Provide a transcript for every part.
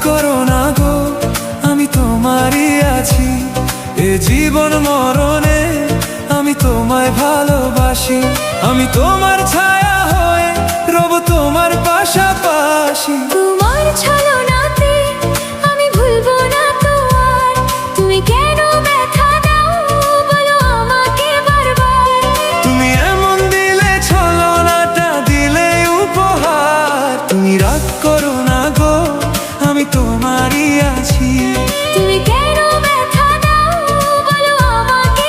করো না গো, আমি তোমারই আছি। এ জীবন মরণে আমি তোমায় ভালোবাসি। আমি তোমার ছায়া হয়ে রব তোমার পাশাপাশি। তোমার ছলনাতে আমি ভুলবো না তো আর। তুমি কেন ব্যথা দাও বলো আমাকে বারবার। তুমি এমন দিলে ছলনাটা দিলে উপহার। তুমি রাগ করো না গো, আমি তোমারই আছি। তুমি কেন ব্যথা দাও বলো আমাকে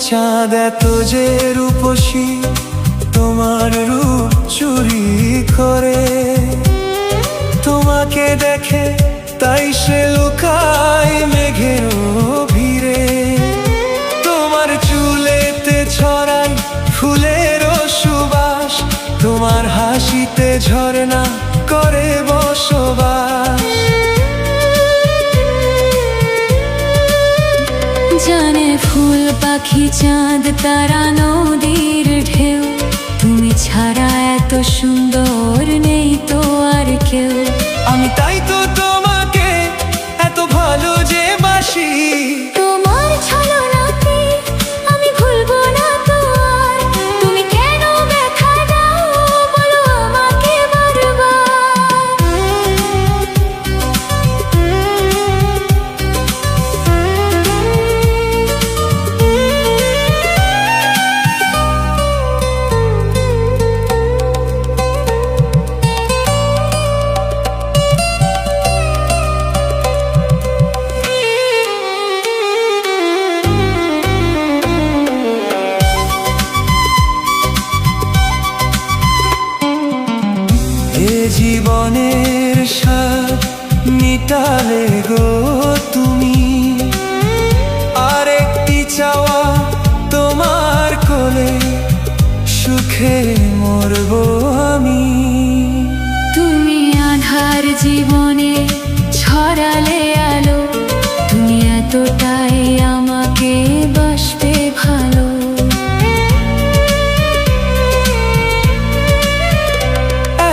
চাঁদ এত যে রূপসী, তোমার রূপ চুরি করে। তোমাকে দেখে তাই সে লুকায় মেঘের ভিড়ে। তোমার চুলেতে ছড়াই ফুলের সুবাস, তোমার হাসিতে ঝরনা করে বসবাস। জানে ফুল পাখি চাঁদ তারা নদীর ঢেউ। তুমি ছাড়া এত সুন্দর নেই তো আর কেউ। আমি তাই তো তোমাকে এত ভালো যে বাসি। তোমার ছলনাতে আমি ভুলবো না তো আর। তুমি কেন ব্যথা দাও বলো আমাকে জীবনের স্বাদ মিটালে গো তুমি। আরেকটি চাওয়া তোমার কোলে, সুখে মরবো আমি। তুমি আধার জীবনে ছড়ালে আলো। তুমি এতটাই আমাকে বাসবে ভালো।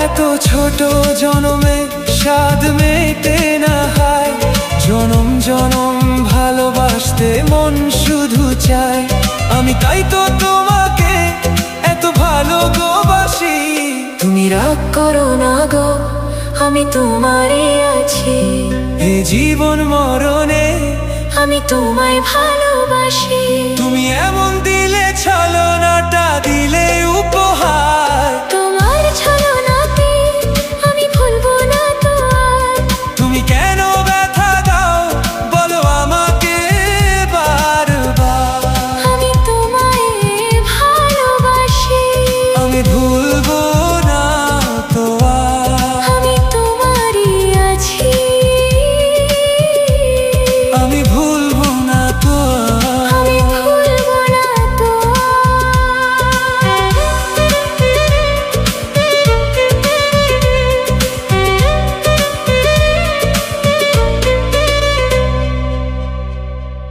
এত ছোট জনমে স্বাদ মেটে না হয়। জনম জনম ভালোবাসতে মন শুধু চায়। আমি তাই তো তোমাকে এত ভালো গো বাসি। তুমি রাগ করো না গো, আমি তোমারই আছি। এ জীবন মরণে আমি তোমায় ভালোবাসি। তুমি এমন দিলে ছলনাটা দিলে উপহার। তোমার ছলনাতে আমি ভুলবো না তো আর। তুমি কেন ব্যথা দাও বলো আমাকে বারবার। আমি তোমায় ভালোবাসি। আমি ভুলবো